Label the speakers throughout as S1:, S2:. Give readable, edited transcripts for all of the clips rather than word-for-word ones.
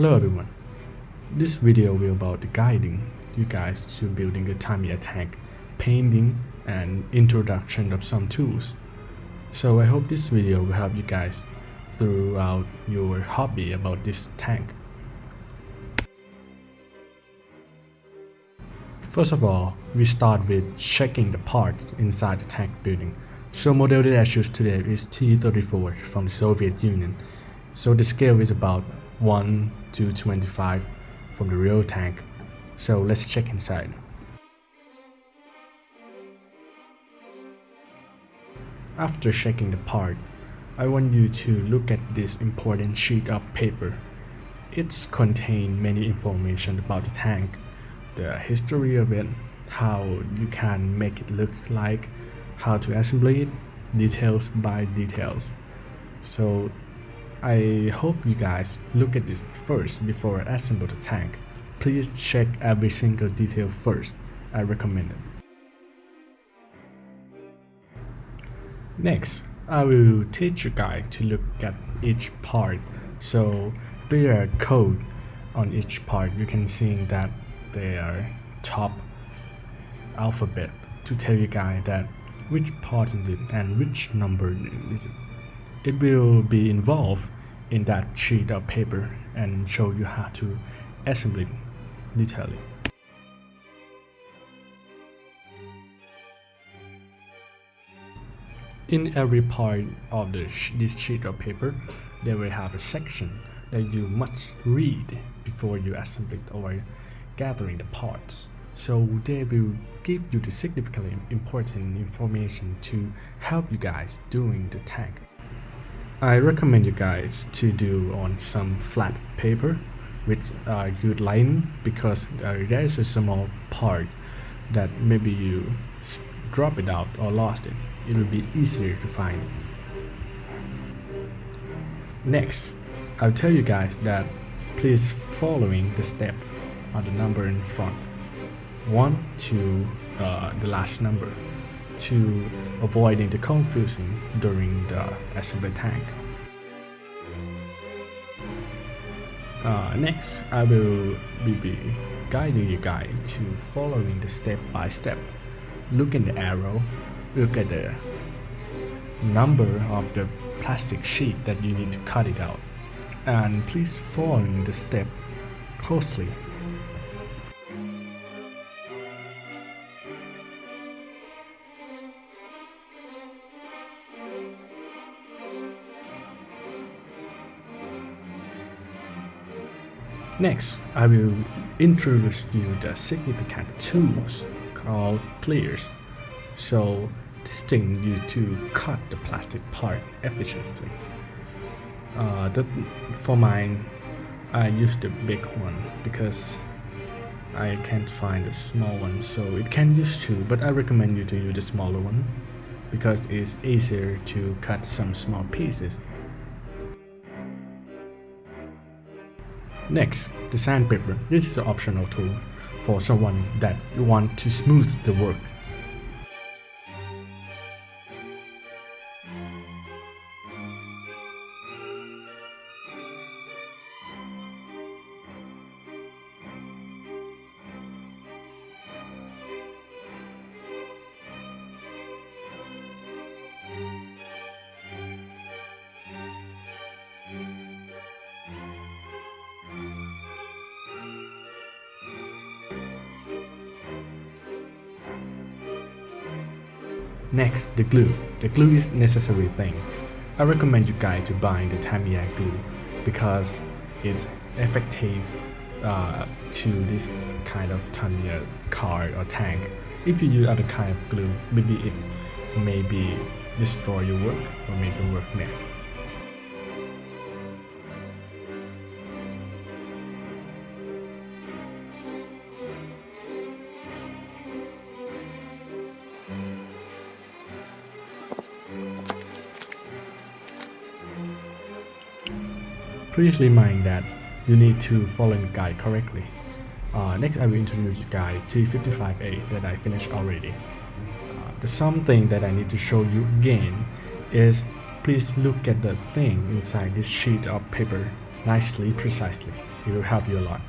S1: Hello everyone, this video will about guiding you guys to building a tiny tank, painting and introduction of some tools. So I hope this video will help you guys throughout your hobby about this tank. First of all, we start with checking the parts inside the tank building. So model that I choose today is T-34 from the Soviet Union. So the scale is about 1 to 25 from the real tank. So let's check inside. After checking the part, I want you to look at this important sheet of paper. It contains many information about the tank, the history of it, how you can make it look like, how to assemble it, details by details. So I hope you guys look at this first before I assemble the tank. Please check every single detail first. I recommend it. Next, I will teach you guys to look at each part. So there are code on each part. You can see that there are top alphabet to tell you guys that which part is it and which number is it. It will be involved in that sheet of paper and show you how to assemble it detailedly. In every part of this sheet of paper, they will have a section that you must read before you assemble it or gathering the parts. So they will give you the significantly important information to help you guys doing the tank. I recommend you guys to do on some flat paper with good lining, because there is a small part that maybe you drop it out or lost it. It will be easier to find. Next, I'll tell you guys that please following the step on the number in front, 1 to the last number, to avoiding the confusion during the assembly tank. Next, I will be guiding you guys to following the step by step. Look at the arrow, look at the number of the plastic sheet that you need to cut it out, and please following the step closely. Next, I will introduce you the significant tools called pliers. So this thing you to cut the plastic part efficiently. For mine, I use the big one because I can't find a small one, so it can use two, but I recommend you to use the smaller one because it's easier to cut some small pieces. Next, the sandpaper. This is an optional tool for someone that want to smooth the work. Next, the glue. The glue is necessary thing. I recommend you guys to buy the Tamiya glue because it's effective to this kind of Tamiya car or tank. If you use other kind of glue, maybe it maybe destroy your work or make your work mess. Please remind that you need to follow the guide correctly. Next, I will introduce you guys T55A that I finished already. The something that I need to show you again is please look at the thing inside this sheet of paper nicely, precisely. It will help you a lot.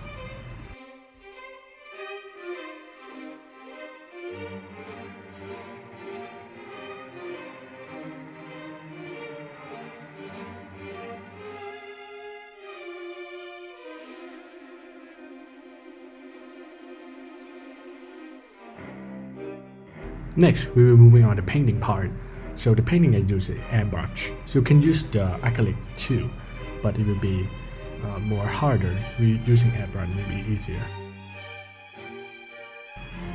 S1: Next, we will moving on to painting part. So the painting I use is airbrush. So you can use the acrylic too, but it will be more harder. Using airbrush will be easier.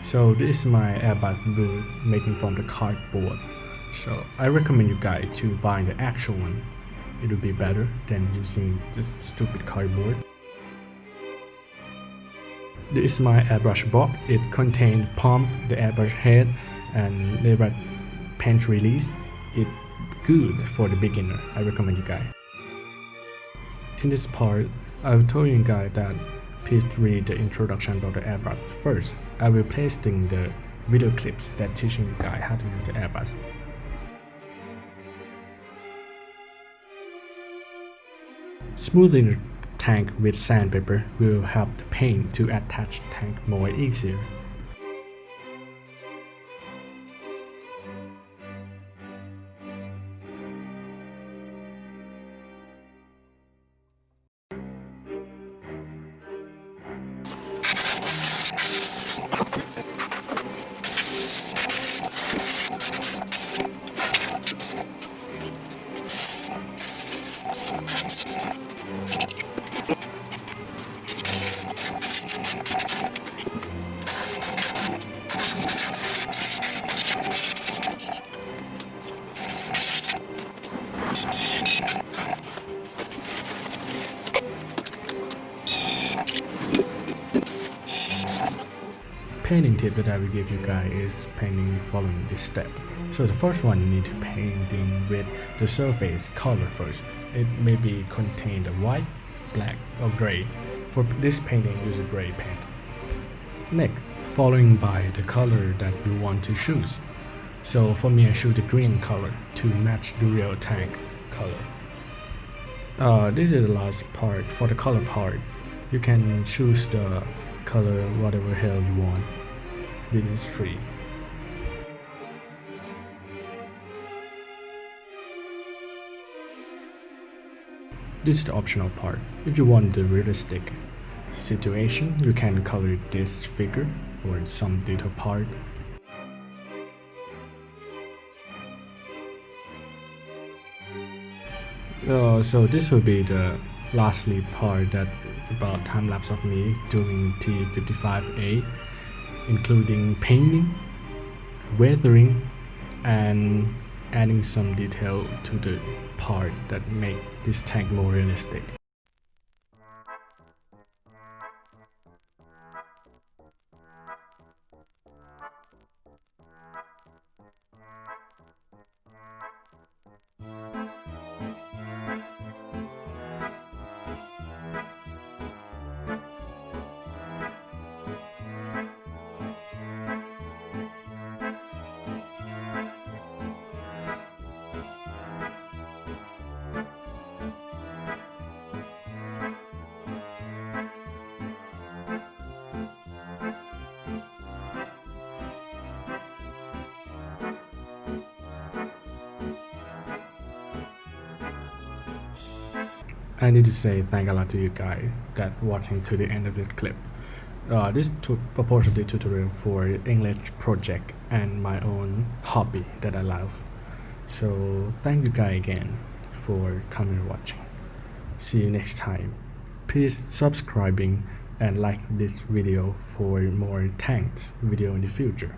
S1: So this is my airbrush booth making from the cardboard. So I recommend you guys to buy the actual one. It will be better than using this stupid cardboard. This is my airbrush box. It contains pump, the airbrush head, and the airbrush paint release. It's good for the beginner. I recommend you guys. In this part, I will tell you guys that please read the introduction about the airbrush first. I will pasting the video clips that teaching you guys how to use the airbrush. Smoothing the tank with sandpaper will help the paint to attach the tank more easier. Painting tip that I will give you guys is painting following this step. So the first one, you need to painting with the surface color first. It may be contain the white, black or gray. For this painting, use a gray paint. Next, following by the color that you want to choose. So for me, I choose the green color to match the real tank color. This is the last part. For the color part, you can choose the color whatever hell you want. This is free. This is the optional part. If you want the realistic situation, you can color this figure or some detail part. So this will be the lastly part that about time lapse of me doing T55A, including painting, weathering, and adding some detail to the part that make this tank more realistic. I need to say thank a lot to you guys that watching to the end of this clip. This purports the tutorial for English project and my own hobby that I love. So thank you guys again for coming and watching. See you next time. Please subscribing and like this video for more tanks video in the future.